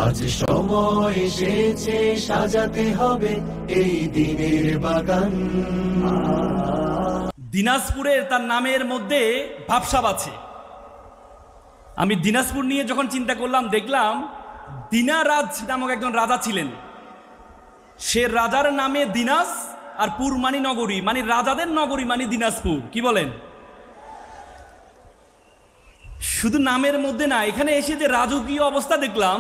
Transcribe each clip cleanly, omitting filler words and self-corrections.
আজ সময় এসেছে সাজাতে হবে এই দিনের বাগান। দিনাজপুরের তার নামের মধ্যে ভাবসাব আছে। আমি দিনাজপুর নিয়ে যখন চিন্তা করলাম, দেখলাম দিনারাজ নামক একজন রাজা ছিলেন। সে রাজার নামে দিনাজ, আর পুর মানি নগরী, মানে রাজাদের নগরী, মানে দিনাজপুর। কি বলেন? শুধু নামের মধ্যে না, এখানে এসে যে রাজকীয় অবস্থা দেখলাম,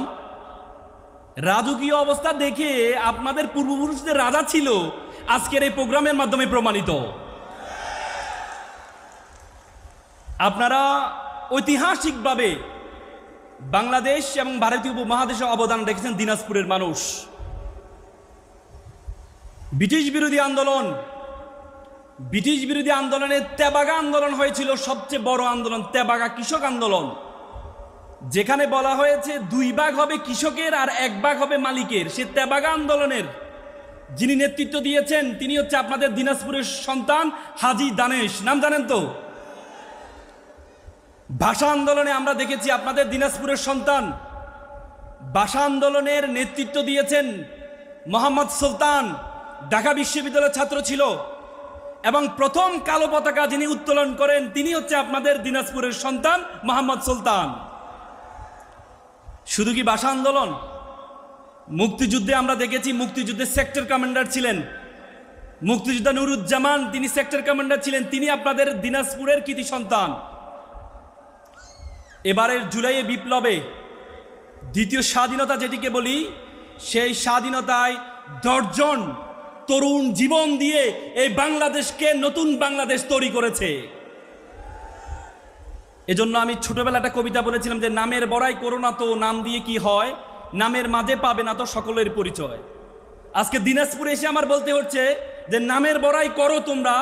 রাজকীয় অবস্থা দেখে আপনাদের পূর্বপুরুষদের রাজা ছিল আজকের এই প্রোগ্রামের মাধ্যমে প্রমাণিত। আপনারা ঐতিহাসিকভাবে বাংলাদেশ এবং ভারতীয় উপমহাদেশে অবদান রেখেছেন দিনাজপুরের মানুষ। ব্রিটিশ বিরোধী আন্দোলনে তেবাগা আন্দোলন হয়েছিল, সবচেয়ে বড় আন্দোলন তেবাগা কৃষক আন্দোলন, যেখানে বলা হয়েছে 2 ভাগ হবে কৃষকের আর 1 ভাগ হবে মালিকের। সে তেবাগা আন্দোলনের যিনি নেতৃত্ব দিয়েছেন তিনি হচ্ছে আপনাদের দিনাজপুরের সন্তান হাজী দানেশ। নাম জানেন তো? ভাষা আন্দোলনে আমরা দেখেছি আপনাদের দিনাজপুরের সন্তান, ভাষা আন্দোলনের নেতৃত্ব দিয়েছেন মোহাম্মদ সুলতান, ঢাকা বিশ্ববিদ্যালয়ের ছাত্র ছিল, এবং প্রথম কালো পতাকা যিনি উত্তোলন করেন তিনি হচ্ছে আপনাদের দিনাজপুরের সন্তান মোহাম্মদ সুলতান। শুধু কি ভাষা আন্দোলন, মুক্তিযুদ্ধে আমরা দেখেছি মুক্তিযুদ্ধের সেক্টর কমান্ডার ছিলেন মুক্তিযোদ্ধা নুরুজ্জামান, তিনি সেক্টর কমান্ডার ছিলেন, তিনি আপনাদের দিনাজপুরের কৃতি সন্তান। এবারের জুলাইয়ে বিপ্লবে দ্বিতীয় স্বাধীনতা যেটিকে বলি, সেই স্বাধীনতায় 10 জন তরুণ জীবন দিয়ে এই বাংলাদেশকে নতুন বাংলাদেশ তৈরি করেছে। এজন্য আমি ছোটবেলা একটা কবিতা বলেছিলাম যে নামের বড়াই করো না তো নাম দিয়ে কি হয়, নামের মাঝে পাবে না তো সকলের পরিচয়। আজকে দিনাজপুরে এসে আমার বলতে হচ্ছে যে নামের বড়াই করো তোমরা,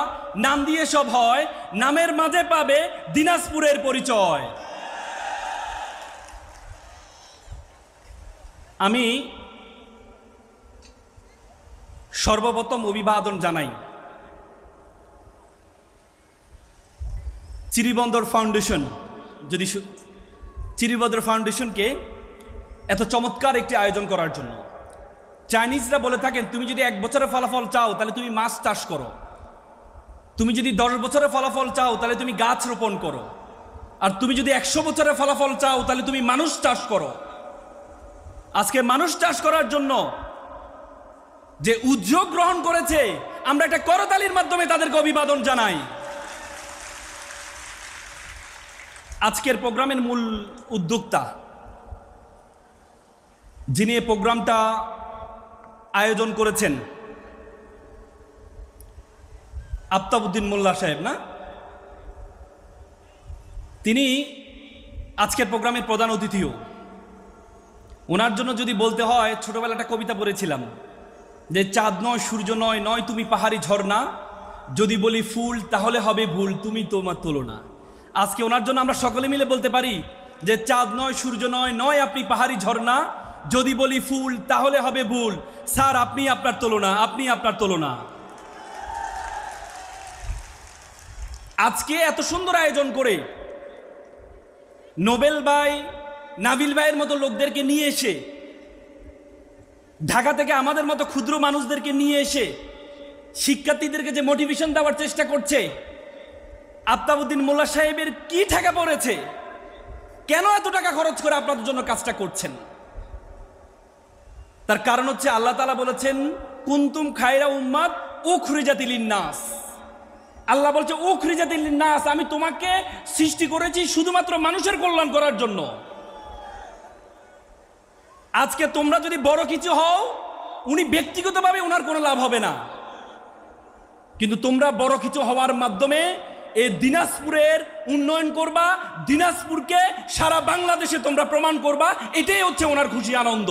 নাম দিয়ে সব হয়, নামের মাঝে পাবে দিনাজপুরের পরিচয়। আমি সর্বপ্রথম অভিবাদন জানাই চিরিবন্দর ফাউন্ডেশন, যদি চিরিবন্দর ফাউন্ডেশনকে এত চমৎকার একটি আয়োজন করার জন্য। চাইনিজরা বলে থাকেন তুমি যদি 1 বছরের ফলাফল চাও তাহলে তুমি মাছ চাষ করো, তুমি যদি 10 বছরের ফলাফল চাও তাহলে তুমি গাছ রোপণ করো, আর তুমি যদি 100 বছরের ফলাফল চাও তাহলে তুমি মানুষ চাষ করো। আজকে মানুষ চাষ করার জন্য যে উদ্যোগ গ্রহণ করেছে, আমরা একটা করতালির মাধ্যমে তাদেরকে অভিবাদন জানাই। আজকের প্রোগ্রামের মূল উদ্যোক্তা, যিনি এই প্রোগ্রামটা আয়োজন করেছেন, আফতাবউদ্দিন মোল্লা সাহেব না, তিনি আজকের প্রোগ্রামের প্রধান অতিথিও। ওনার জন্য যদি বলতে হয়, ছোটবেলা একটা কবিতা পড়েছিলাম যে চাঁদ নয় সূর্য নয়, নয় তুমি পাহাড়ি ঝর্ণা, যদি বলি ফুল তাহলে হবে ভুল, তুমি তোমার তুলনা। আজকে ওনার জন্য আমরা সকলে মিলে বলতে পারি যে চাঁদ নয় সূর্য নয়, নয় আপনি পাহাড়ি ঝর্ণা, যদি বলি ফুল তাহলে হবে ভুল, স্যার আপনি আপনার তুলনা, আপনি আপনার তুলনা। আজকে এত সুন্দর আয়োজন করে নোবেল ভাই, নাবিল ভাইয়ের মতো লোকদেরকে নিয়ে এসে, ঢাকা থেকে আমাদের মতো ক্ষুদ্র মানুষদেরকে নিয়ে এসে শিক্ষার্থীদেরকে যে মোটিভেশন দেওয়ার চেষ্টা করছে, আফতাবউদ্দিন মোল্লা সাহেবের কি টাকা পড়েছে, কেন এত টাকা খরচ করে আপনাদের জন্য কাজটা করছেন? তার কারণ হচ্ছে আল্লাহ তাআলা বলেছেন কুনতুম খায়রা উম্মাত উখরিজাতিল লিন্নাস। আল্লাহ বলছে উখরিজাতিল লিন্নাস, আমি তোমাকে সৃষ্টি করেছি শুধুমাত্র মানুষের কল্যাণ করার জন্য। আজকে তোমরা যদি বড় কিছু হও, উনি ব্যক্তিগতভাবে ওনার কোনো লাভ হবে না, কিন্তু তোমরা বড় কিছু হওয়ার মাধ্যমে এই দিনাজপুরের উন্নয়ন করবা, দিনাজপুরকে সারা বাংলাদেশে তোমরা প্রমাণ করবা, এটাই হচ্ছে ওনার খুশি আনন্দ।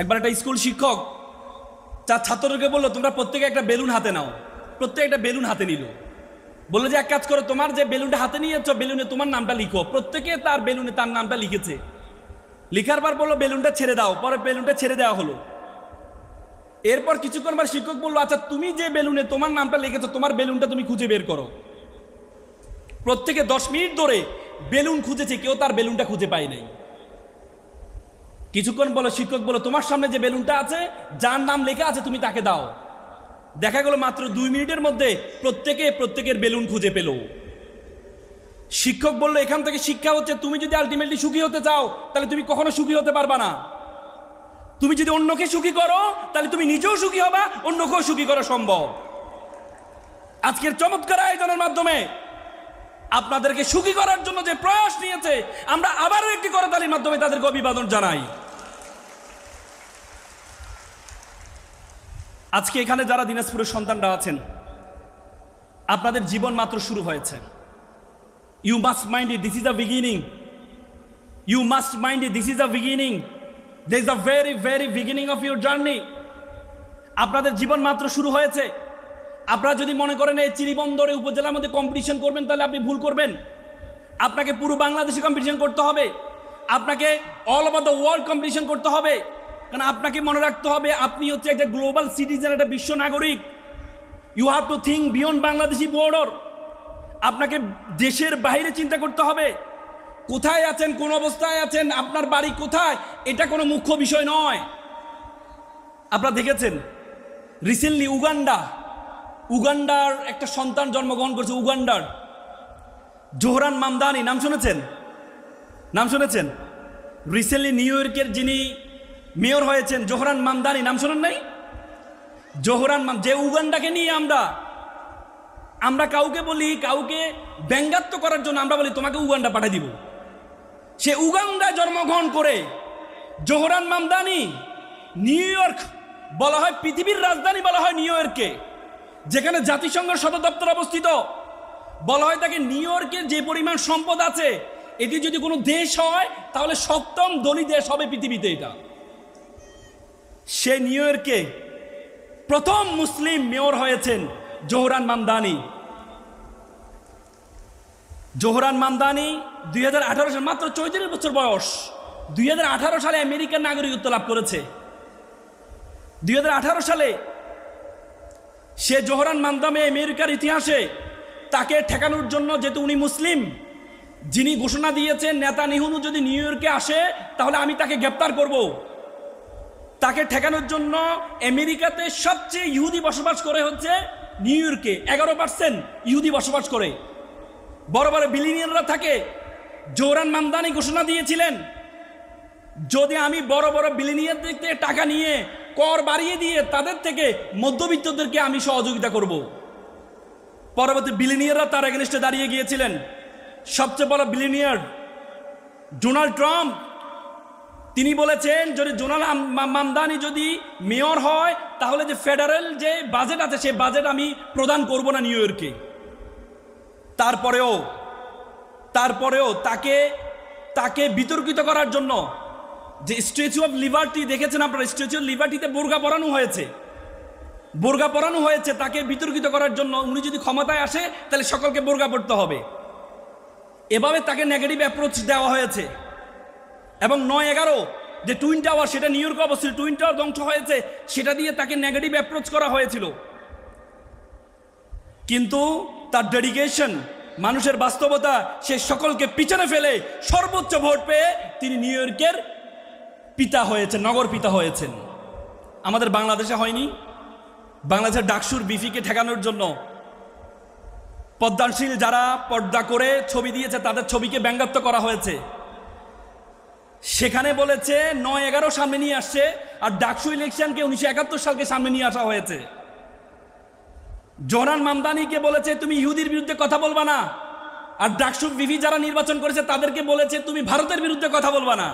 একবার একটা স্কুল শিক্ষক তার ছাত্রদেরকে বললো তোমরা প্রত্যেকে একটা বেলুন হাতে নাও, প্রত্যেকে একটা বেলুন হাতে নিল, বললো যে এক কাজ করো, তোমার যে বেলুনটা হাতে নিয়েছ বেলুনে তোমার নামটা লিখো। প্রত্যেকে তার বেলুনে তার নামটা লিখেছে, লিখার পর বললো বেলুনটা ছেড়ে দাও, পরে বেলুনটা ছেড়ে দেওয়া হলো। এরপর কিছুক্ষণ পর শিক্ষক বললো আচ্ছা তুমি যে বেলুনে তোমার নামটা লিখেছো তোমার বেলুনটা তুমি খুঁজে বের করো। প্রত্যেকে 10 মিনিট ধরে বেলুন খুঁজেছে, কেউ তার বেলুনটা খুঁজে পায় নাই। কিছুক্ষণ বলো, শিক্ষক বলো তোমার সামনে যে বেলুনটা আছে, যার নাম লেখা আছে তুমি তাকে দাও। দেখা গেল মাত্র 2 মিনিটের মধ্যে প্রত্যেকের বেলুন খুঁজে পেল। শিক্ষক বলল এখান থেকে শিক্ষা হচ্ছে, তুমি যদি আলটিমেটলি সুখী হতে চাও তাহলে তুমি কখনো সুখী হতে পারবা না। তুমি যদি অন্যকে সুখী করো তাহলে তুমি নিজেও সুখী হবা, অন্যকেও সুখী করা সম্ভব। আজকের চমৎকার আয়োজনের মাধ্যমে আপনাদেরকে সুখী করার জন্য যে প্রয়াস নিয়েছে, আমরা আবারও একটি করতালির মাধ্যমে তাদেরকে অভিবাদন জানাই। আজকে এখানে যারা দিনাজপুরের সন্তানরা আছেন, আপনাদের জীবন মাত্র শুরু হয়েছে। You must mind it, this is the beginning. You must mind it, this is the beginning. This is the very very beginning of your journey. আপনাদের জীবন মাত্র শুরু হয়েছে। আপনারা যদি মনে করেন এই চিরিবন্দরে উপজেলার মধ্যে কম্পিটিশন করবেন, তাহলে আপনি ভুল করবেন। আপনাকে পুরো বাংলাদেশে কম্পিটিশন করতে হবে, আপনাকে all over the world competition করতে হবে। কারণ আপনাকে মনে রাখতে হবে আপনি হচ্ছে একটা গ্লোবাল সিটিজেন, একটা বিশ্ব নাগরিক। You have to think beyond Bangladeshi border. আপনাকে দেশের বাইরে চিন্তা করতে হবে। কোথায় আছেন, কোন অবস্থায় আছেন, আপনার বাড়ি কোথায়, এটা কোনো মুখ্য বিষয় নয়। আপনারা দেখেছেন রিসেন্টলি উগান্ডার একটা সন্তান জন্মগ্রহণ করছে। উগান্ডার জোহরান মামদানি, নাম শুনেছেন? রিসেন্টলি নিউ ইয়র্কের যিনি মেয়র হয়েছেন জোহরান মামদানি, নাম শোনেন নাই? যে উগান্ডাকে নিয়ে আমরা কাউকে বলি, কাউকে ব্যঙ্গাত্ম করার জন্য আমরা বলি তোমাকে উগান্ডা পাঠিয়ে দিব। সে উগান্ডায় জন্মগ্রহণ করে জোহরান মামদানি নিউ ইয়র্ক বলা হয়, পৃথিবীর রাজধানী বলা হয় নিউ ইয়র্ককে, যেখানে জাতিসংঘ সদর দপ্তর অবস্থিত। বলা হয় তাকে নিউ ইয়র্কের যে পরিমাণ সম্পদ আছে, এটি যদি কোনো দেশ হয় তাহলে 7ম ধনী দেশ হবে পৃথিবীতে। এটা সে নিউ ইয়র্কে প্রথম মুসলিম মেয়র হয়েছেন জোহরান মামদানি। 2018 সালে, মাত্র 34 বছর বয়স, 2018 সালে আমেরিকার নাগরিকত্ব লাভ করেছে। 2018 সালে সে জোহরান মামদানি আমেরিকার ইতিহাসে তাকে ঠেকানোর জন্য, যেহেতু উনি মুসলিম, যিনি ঘোষণা দিয়েছেন নেতানিয়াহু যদি নিউ ইয়র্কে আসে তাহলে আমি তাকে গ্রেপ্তার করব। তাকে ঠেকানোর জন্য আমেরিকাতে সবচেয়ে ইহুদি বসবাস করে হচ্ছে নিউ ইয়র্কে। 11% ইহুদি বসবাস করে, বড় বড় বিলিয়নিয়াররা থাকে। জোহরান মামদানি ঘোষণা দিয়েছিলেন যদি আমি বড় বড় বিলিয়নিয়ারদের থেকে টাকা নিয়ে কর বাড়িয়ে দিয়ে তাদের থেকে মধ্যবিত্তদেরকে আমি সহযোগিতা করব। পরবর্তী বিলিয়নিয়াররা তার এগেনস্টে দাঁড়িয়ে গিয়েছিলেন। সবচেয়ে বড় বিলিয়নিয়ার ডোনাল্ড ট্রাম্প, তিনি বলেছেন যদি মামদানি যদি মেয়র হয় তাহলে যে ফেডারেল যে বাজেট আছে সেই বাজেট আমি প্রদান করব না নিউ ইয়র্কে। তারপরেও তাকে বিতর্কিত করার জন্য যে স্ট্যাচু অফ লিবার্টি দেখেছেন আপনারা, স্ট্যাচু অফ লিবার্টিতে বোরকা পরানো হয়েছে তাকে বিতর্কিত করার জন্য। উনি যদি ক্ষমতায় আসে তাহলে সকলকে বোরকা পড়তে হবে, এভাবে তাকে নেগেটিভ অ্যাপ্রোচ দেওয়া হয়েছে। এবং 9/11 যে টুইন টাওয়ার, সেটা নিউ ইয়র্কে অবস্থিত, টুইন টাওয়ার ধ্বংস হয়েছে, সেটা দিয়ে তাকে নেগেটিভ অ্যাপ্রোচ করা হয়েছিল। কিন্তু তার ডেডিকেশন, মানুষের বাস্তবতা, সে সকলকে পিছনে ফেলে সর্বোচ্চ ভোট পেয়ে তিনি নিউ ইয়র্কের পিতা হয়েছেন, নগর পিতা হয়েছেন। আমাদের বাংলাদেশে হয়নি। বাংলাদেশের ডাকসুর বিফিকে ঠেকানোর জন্য পদ্মাশীল যারা পর্দা করে ছবি দিয়েছে তাদের ছবিকে ব্যঙ্গাত্ম করা হয়েছে। সেখানে বলেছে 9/11 সামনে নিয়ে আসছে, আর ডাকসু ইলেকশনকে 1971 সালকে সামনে নিয়ে আসা হয়েছে। জোহরান মামদানিকে বলেছে তুমি ইহুদির বিরুদ্ধে কথা বলবা না, আর ডাকসু বিফি যারা নির্বাচন করেছে তাদেরকে বলেছে তুমি ভারতের বিরুদ্ধে কথা বলবা না।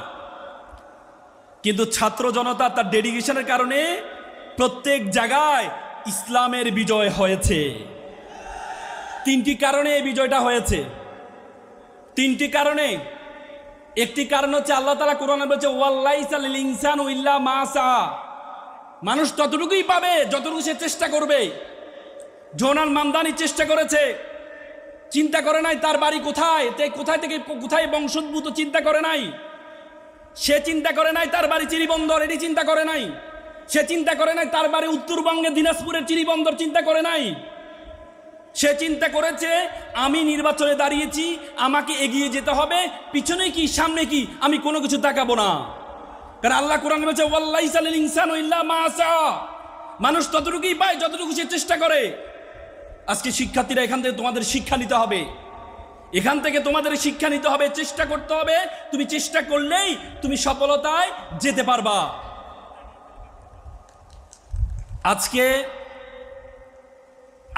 কিন্তু ছাত্র জনতা তার ডেডিকেশনের কারণে প্রত্যেক জায়গায় ইসলামের বিজয় হয়েছে। 3টি কারণে এই বিজয়টা হয়েছে, 3টি কারণে। একটি কারণ হচ্ছে আল্লাহ তাআলা কোরআনে বলেছে ওয়াল্লাইসা লিল ইনসানু ইল্লা মা সা, মানুষ ততটুকুই পাবে যতটুকু সে চেষ্টা করবে। জোহরান মামদানি চেষ্টা করেছে, চিন্তা করে নাই তার বাড়ি কোথায়, কোথায় থেকে কোথায় বংশোদ্ভূত, চিন্তা করে নাই। সে চিন্তা করে নাই তার বাড়ি চিরিবন্দর, এটি চিন্তা করে নাই। সে চিন্তা করে নাই তার বাড়ি উত্তরবঙ্গে দিনাজপুরের চিরিবন্দর, চিন্তা করে নাই। সে চিন্তা করেছে আমি নির্বাচনে দাঁড়িয়েছি, আমাকে এগিয়ে যেতে হবে, পিছনে কি সামনে কি আমি কোনো কিছু তাকাবো না। কারণ আল্লাহ কোরআনে বলেছে ওয়াল্লাইসা লিল ইনসানু ইল্লা মা সা, মানুষ ততটুকুই পায় যতটুকু সে চেষ্টা করে। আজকে শিক্ষার্থীরা এখান থেকে তোমাদের শিক্ষা নিতে হবে, এখান থেকে তোমাদের শিক্ষা নিতে হবে, চেষ্টা করতে হবে। তুমি চেষ্টা করলেই তুমি সফলতায় যেতে পারবা।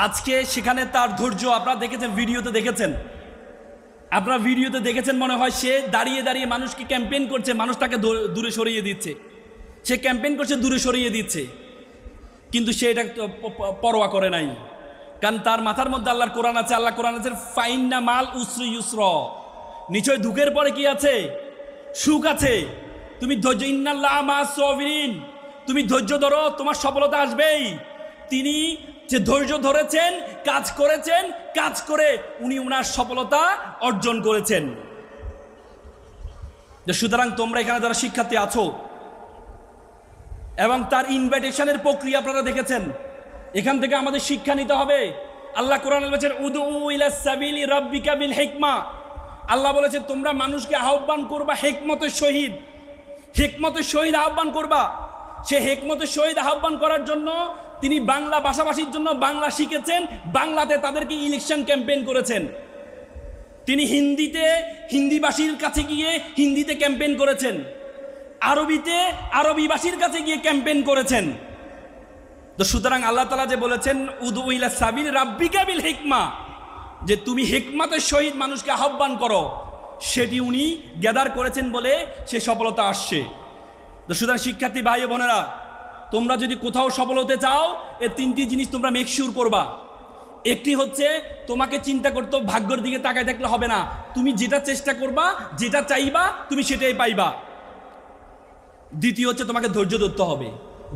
আজকে সেখানে তার ধৈর্য আপনারা দেখেছেন, ভিডিওতে দেখেছেন মনে হয় সে দাঁড়িয়ে দাঁড়িয়ে মানুষকে ক্যাম্পেইন করছে, মানুষ তাকে দূরে সরিয়ে দিচ্ছে, সে ক্যাম্পেইন করছে দূরে সরিয়ে দিচ্ছে, কিন্তু সে এটা পরোয়া করে নাই। কারণ তার মাথার মধ্যে আল্লাহর কোরআন আছে, আল্লাহ কোরআন আছে ফাইন্না মাল উসরি ইউসর, নিশ্চয় দুঃখের পরে কি আছে, সুখ আছে। তুমি ধৈর্য, ইন্নাল্লাহ মা'আস সাবিরিন, তুমি ধৈর্য ধরো, তোমার সফলতা আসবেই। তিনি যে ধৈর্য ধরেছেন, কাজ করেছেন, কাজ করে উনি ওনার সফলতা অর্জন করেছেন। সুতরাং তোমরা এখানে যারা শিক্ষার্থী আছো এবং তার ইনভাইটেশনের প্রক্রিয়া আপনারা দেখেছেন, এখান থেকে আমাদের শিক্ষা নিতে হবে। আল্লাহ কোরআনে বলেছেন উদউ ইলা সাবিলি রাব্বিকা বিল হিকমা, আল্লাহ বলেছেন তোমরা মানুষকে আহ্বান করবা হিকমতের সহিত আহ্বান করবা। সে হিকমতের সহিত আহ্বান করার জন্য তিনি বাংলা ভাষাভাষীর জন্য বাংলা শিখেছেন, বাংলাতে তাদেরকে ইলেকশন ক্যাম্পেইন করেছেন। তিনি হিন্দিভাষীর কাছে গিয়ে হিন্দিতে ক্যাম্পেইন করেছেন, আরবিতে আরবিভাষীর কাছে গিয়ে ক্যাম্পেইন করেছেন। তো সুতরাং আল্লাহ তাআলা যে বলেছেন উদউ ইলা সাবিল রাব্বিকা বিল হিকমা, যে তুমি হিকমতের সহিত মানুষকে আহ্বান করো, সেটি উনি গ্যাদার করেছেন বলে সে সফলতা আসছে। তো সুতরাং শিক্ষার্থী ভাই ও বোনেরা, তোমরা যদি কোথাও সফল হতে চাও, এই তিনটি জিনিস তোমরা মেক শিওর করবা। একটি হচ্ছে তোমাকে চিন্তা করতে ভাগ্যের দিকে তাকায় থাকলে হবে না, তুমি যেটা চেষ্টা করবা, যেটা চাইবা তুমি সেটাই পাইবা। দ্বিতীয় হচ্ছে তোমাকে ধৈর্য ধরতে হবে,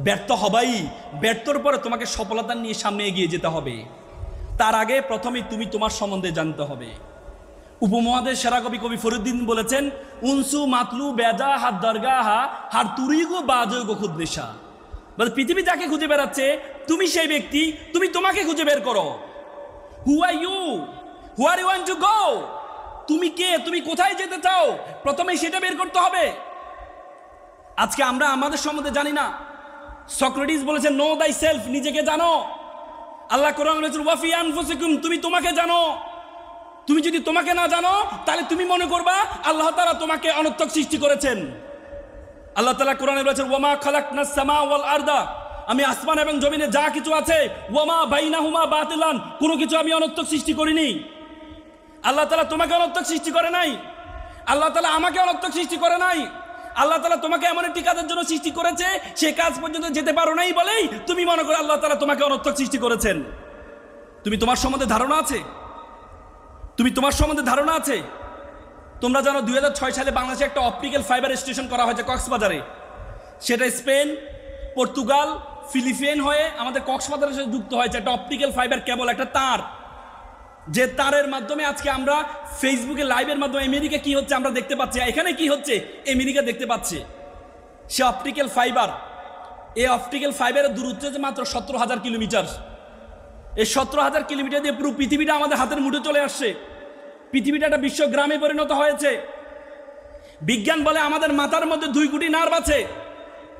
ব্যর্থ হবাই, ব্যর্থর পরে তোমাকে সফলতা নিয়ে সামনে এগিয়ে যেতে হবে। তার আগে প্রথমেই তুমি তোমার সম্বন্ধে জানতে হবে। উপমহাদেশ সেরা কবি ফরিদুদ্দীন বলেছেন উনসু মাতলু বেজা হাত দরগাহা হার তুরিগো বাজগো খুদ্দেশা, বলে পৃথিবী যাকে খুঁজে বেড়াচ্ছে তুমি সেই ব্যক্তি, তুমি তোমাকে খুঁজে বের করো। Who are you, who are you want to go, তুমি কে, তুমি কোথায় যেতে চাও, প্রথমে সেটা বের করতে হবে। আজকে আমরা আমাদের সম্বন্ধে জানি না। সক্রেটিস বলেছেন নো দাই সেলফ, নিজেকে জানো। আল্লাহ কোরআন বলেছেন ওয়াফি আনফুসিকুম, তুমি তোমাকে জানো। তুমি যদি তোমাকে না জানো তাহলে তুমি মনে করবা আল্লাহ তাআলা তোমাকে অনর্থক সৃষ্টি করেছেন। আল্লাহ তাআলা কোরআনে বলেছেন ওয়ামা খালাকনাস সামা ওয়াল আরদা, আমি আসমান এবং জমিনে যা কিছু আছে, ওয়ামা বাইনাহুমা বাতিলান, কোনো কিছু আমি অনর্থক সৃষ্টি করিনি। আল্লাহ তাআলা তোমাকে অনর্থক সৃষ্টি করে নাই, আল্লাহ তাআলা আমাকে অনর্থক সৃষ্টি করে নাই। আল্লাহ তাআলা তোমাকে এমন একটি কাজের জন্য সৃষ্টি করেছে, সে কাজ পর্যন্ত যেতে পারো নাই বলেই তুমি মনে করো আল্লাহ তাআলা তোমাকে অনর্থক সৃষ্টি করেছেন। তুমি তোমার সম্বন্ধে ধারণা আছে? তোমরা জানো 2006 সালে বাংলাদেশে একটা অপটিক্যাল ফাইবার স্টেশন করা হয়েছে কক্সবাজারে। সেটা স্পেন, পর্তুগাল, ফিলিপাইন হয়ে আমাদের কক্সবাজারের সাথে যুক্ত হয়েছে একটা অপটিক্যাল ফাইবার কেবল, একটা তার, যে তারের মাধ্যমে আজকে আমরা ফেসবুকে লাইভের মাধ্যমে আমেরিকা কি হচ্ছে আমরা দেখতে পাচ্ছি, এখানে কি হচ্ছে আমেরিকা দেখতে পাচ্ছে। সে অপটিক্যাল ফাইবার, এই অপটিক্যাল ফাইবারের দূরত্ব হচ্ছে মাত্র 17,000 কিলোমিটার। এই 17,000 কিলোমিটার দিয়ে পুরো পৃথিবীটা আমাদের হাতের মুঠে চলে আসছে। পৃথিবীটা একটা বিশ্বগ্রামে পরিণত হয়েছে। বিজ্ঞান বলে আমাদের মাথার মধ্যে 2 কোটি নার্ভ আছে,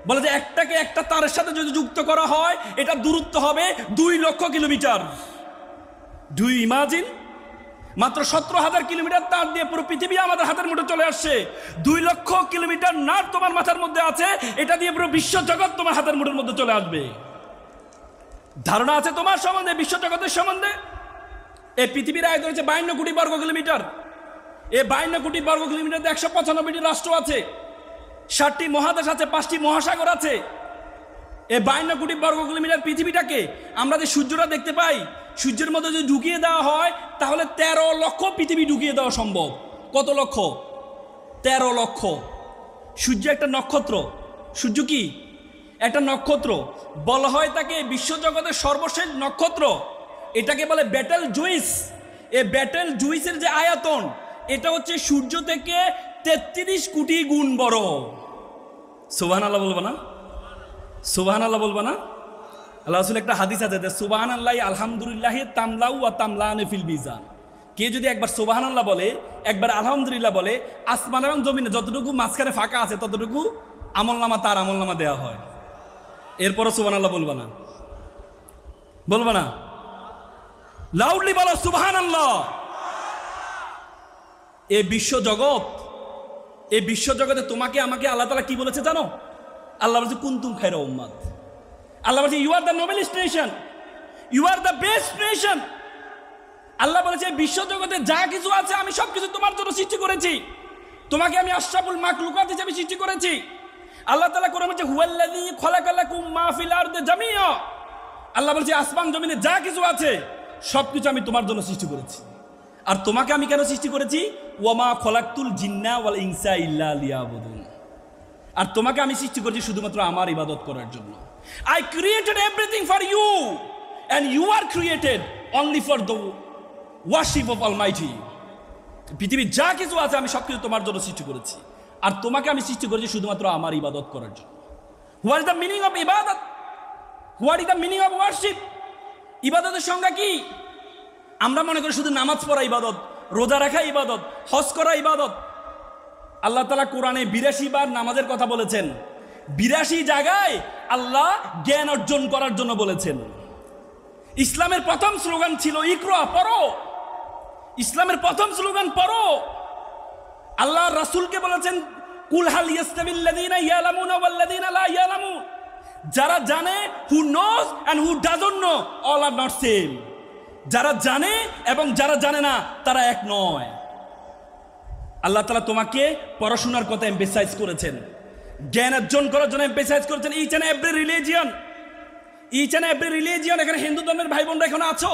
বলে যে একটাকে একটা তারের সাথে যদি যুক্ত করা হয় এটা দূরত্ব হবে 2 লক্ষ কিলোমিটার। Do you imagine? মাত্র 17,000 কিলোমিটার তার দিয়ে পুরো পৃথিবী আমাদের হাতের মুঠে চলে আসছে। 2 লক্ষ কিলোমিটার নার্ভ তোমার মাথার মধ্যে আছে, এটা দিয়ে পুরো বিশ্ব জগৎ তোমার হাতের মুঠের মধ্যে চলে আসবে। ধারণা আছে তোমার সম্বন্ধে, বিশ্ব জগতের সম্বন্ধে? এই পৃথিবীর আয়তন হচ্ছে 52 কোটি বর্গ কিলোমিটার। এই 52 কোটি বর্গ কিলোমিটার 195টি রাষ্ট্র আছে, 7টি মহাদেশ আছে, 5টি মহাসাগর আছে। এই 52 কোটি বর্গ কিলোমিটার পৃথিবীটাকে আমরা যে সূর্যটা দেখতে পাই, সূর্যের মধ্যে যদি ঢুকিয়ে দেওয়া হয় তাহলে 13 লক্ষ পৃথিবী ঢুকিয়ে দেওয়া সম্ভব। কত লক্ষ? 13 লক্ষ। সূর্য একটা নক্ষত্র। সূর্য কি? একটা নক্ষত্র। বলা হয় তাকে বিশ্বজগতের সর্বশেষ নক্ষত্র। এটাকে বলে ব্যাটেল জুইস। এই ব্যাটেল জুইসের যে আয়তন, এটা হচ্ছে সূর্য থেকে 33 কোটি গুণ বড়। সুবহানাল্লাহ বলবো না? সুবহানাল্লাহ বলবো না? আল্লাহ রাসূল একটা হাদিস আছে যে সুবহানাল্লাহি আলহামদুলিল্লাহি তামলাউ ওয়া তামলানে ফিল মিজান। কে যদি একবার সুবহানাল্লাহ বলে, একবার আলহামদুলিল্লাহ বলে, আসমান এবং জমিনে যতটুকু মাঝখানে ফাঁকা আছে ততটুকু আমলনামা তার আমলনামা দেওয়া হয়। এরপরও সুবহানাল্লাহ বলবা না, বলবা না, লাউডলি বলো সুবহানাল্লাহ। এই বিশ্ব জগতে তোমাকে আমাকে আল্লাহ তাআলা কি বলেছে জানো? আল্লাহ বলেছে কুনতুম খায়রা উম্মাত। আল্লাহ বলেছে you are the noblest nation, you are the best nation. আল্লাহ বলেছে বিশ্ব জগতে যা কিছু আছে আমি সবকিছু তোমার জন্য সৃষ্টি করেছি, তোমাকে আমি আশরাফুল মাখলুকাত হিসেবে সৃষ্টি করেছি। আল্লাহ তাআলা কোরআনে বলেছে হুয়াল্লাযী খালাকালাকুম মা ফিল আরদি জামিআ। আল্লাহ বলেছে আসমান জমিনে যা কিছু আছে সবকিছু আমি তোমার জন্য সৃষ্টি করেছি। আর তোমাকে আমি কেন সৃষ্টি করেছি? ওয়ামা খলাকতুল জিন্না ওয়াল ইনসা ইল্লা লিয়াবুদুন। আর তোমাকে আমি সৃষ্টি করেছি শুধুমাত্র আমার ইবাদত করার জন্য। I created everything for you and you are created only for the worship of Almighty. পৃথিবীর যা কিছু আছে আমি সবকিছু তোমার জন্য সৃষ্টি করেছি, আর তোমাকে আমি সৃষ্টি করেছি শুধুমাত্র আমার ইবাদত করার জন্য। What is the meaning of ইবাদত? What is the meaning of worship? ইবাদতের সংজ্ঞা কি? আমরা মনে করি শুধু নামাজ পড়া ইবাদত, রোজা রাখা ইবাদত, হজ করা ইবাদত। আল্লাহ তাআলা কোরআনে 82 বার নামাজের কথা বলেছেন। 82 জায়গায় আল্লাহ জ্ঞান অর্জন করার জন্য বলেছেন। ইসলামের প্রথম স্লোগান ছিল ইকরা, পড়ো। ইসলামের প্রথম স্লোগান পড়ো। আল্লাহ রাসূলকে বলেছেন কুল হাল ইয়াস্তাবিল্লাযীনা ইয়ালামুনা ওয়াল্লাযীনা লা ইয়ালামুন। যারা জানে, who knows and who doesn't know, all are not same. যারা জানে এবং যারা জানে না তারা এক নয়। আল্লাহ তাআলা তোমাকে পড়াশোনার কথা এমফেসাইজ করেছেন, জ্ঞান অর্জন করার জন্য এমফেসাইজ করেছেন। ইচ অ্যান্ড এভরি রিলিজিয়ন, এখানে হিন্দু ধর্মের ভাই বোনরা এখানে আছো,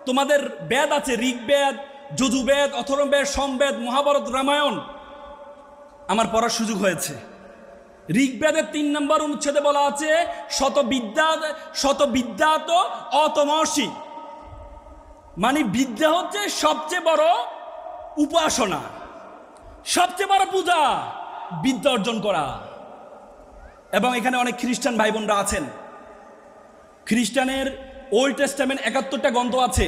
তোমাদের বেদ আছে, ঋগ্বেদ, যজুর্বেদ, অথর্ববেদ, সমবেদ, মহাভারত, রামায়ণ। আমার পড়ার সুযোগ হয়েছে। ঋগ্বেদের 3 নম্বর অনুচ্ছেদে বলা আছে শত বিদ্যাত অতমসি, মানে বিদ্যা হচ্ছে সবচেয়ে বড় উপাসনা, সবচেয়ে বড় পূজা, বিদ্যা অর্জন করা। এবং এখানে অনেক খ্রিস্টান ভাই বোনরা আছেন। খ্রিস্টানের ওল্ড টেস্টামেন্ট 71টা গ্রন্থ আছে,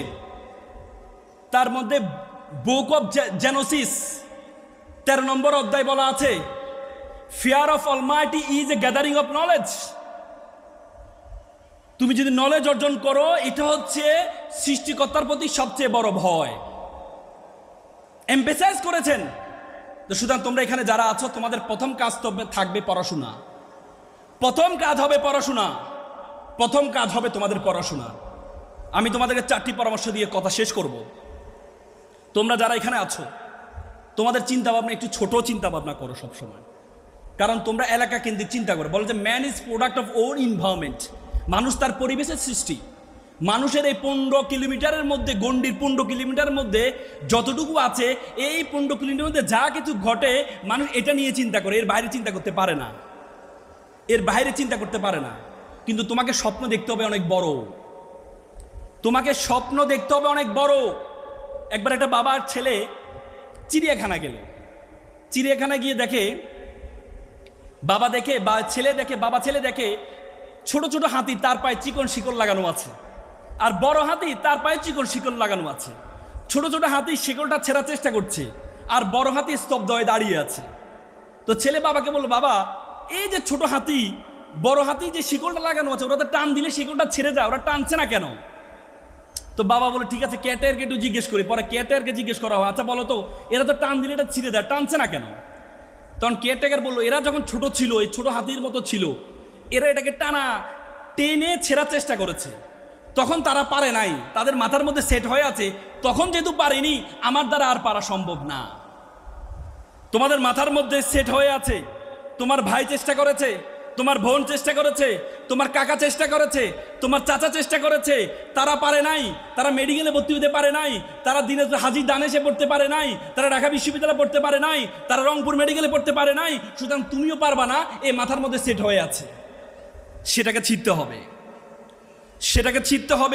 তার মধ্যে বুক অফ জেনোসিস 13 নম্বর অধ্যায় বলা আছে fear of Almighty is a gathering of knowledge. তুমি যদি নলেজ অর্জন করো, এটা হচ্ছে সৃষ্টিকর্তার প্রতি সবচেয়ে বড় ভয়। এমফেসাইজ করেছেন। তো সুতরাং তোমরা এখানে যারা আছো, তোমাদের প্রথম কাজ থাকবে পড়াশোনা। প্রথম কাজ হবে পড়াশোনা, প্রথম কাজ হবে তোমাদের পড়াশোনা। আমি তোমাদেরকে 4টি পরামর্শ দিয়ে কথা শেষ করব। তোমরা যারা এখানে আছো, তোমাদের চিন্তা ভাবনা একটু ছোট চিন্তা ভাবনা করো সবসময়। কারণ তোমরা এলাকা কেন্দ্রিক চিন্তা করো। বলে যে man is product of on environment. মানুষ তার পরিবেশের সৃষ্টি। মানুষের এই 15 কিলোমিটারের মধ্যে, গণ্ডির 15 কিলোমিটারের মধ্যে যতটুকু আছে, এই 15 কিলোমিটারের মধ্যে যা কিছু ঘটে মানুষ এটা নিয়ে চিন্তা করে, এর বাইরে চিন্তা করতে পারে না, এর বাইরে চিন্তা করতে পারে না। কিন্তু তোমাকে স্বপ্ন দেখতে হবে অনেক বড়, তোমাকে স্বপ্ন দেখতে হবে অনেক বড়। একবার একটা বাবার ছেলে চিড়িয়াখানা গেল। চিড়িয়াখানা গিয়ে দেখে, বাবা ছেলে দেখে ছোট ছোট হাতি, তার পায়ে চিকন শিকল লাগানো আছে, আর বড় হাতি তার পায়ে চিকন শিকল লাগানো আছে। ছোট ছোট হাতি শিকলটা ছেঁড়ার চেষ্টা করছে, আর বড় হাতি স্তব্ধ হয়ে দাঁড়িয়ে আছে। তো ছেলে বাবাকে বলল, বাবা এই যে ছোট হাতি, বড় হাতি যে শিকলটা লাগানো আছে, ওরা তো টান দিলে শিকলটা ছেড়ে যায়, ওরা টানছে না কেন? তো বাবা বলে ঠিক আছে, ক্যাটেরকে একটু জিজ্ঞেস করি। পরে ক্যাটেরকে জিজ্ঞেস করা হয়, আচ্ছা বলো তো, এরা তো টান দিলে এটা ছিঁড়ে দেয়, টানছে না কেন? তখন কেয়ারটেকার বললো, এরা যখন ছোট ছিল, এই ছোট হাতির মতো ছিল, এরা এটাকে টেনে ছেঁড়ার চেষ্টা করেছে, তখন তারা পারে নাই, তাদের মাথার মধ্যে সেট হয়ে আছে। তখন যেহেতু পারেনি, আমার দ্বারা আর পারা সম্ভব না। তোমাদের মাথার মধ্যে সেট হয়ে আছে, তোমার ভাই চেষ্টা করেছে, তোমার বোন চেষ্টা করেছে, তোমার কাকা চেষ্টা করেছে, তোমার চাচা চেষ্টা করেছে, তারা পারে নাই। তারা মেডিকেলে ভর্তি হতে পারে নাই, তারা দিনে হাজি দানেশে পড়তে পারে নাই, তারা ঢাকা বিশ্ববিদ্যালয়ে পড়তে পারে নাই, তারা রংপুর মেডিকেলে পড়তে পারে নাই। সুতরাং তুমিও পারবা না, এই মাথার মধ্যে সেট হয়ে আছে। সেটাকে ছিঁড়তে হবে, সেটাকে ছিঁড়তে হবে।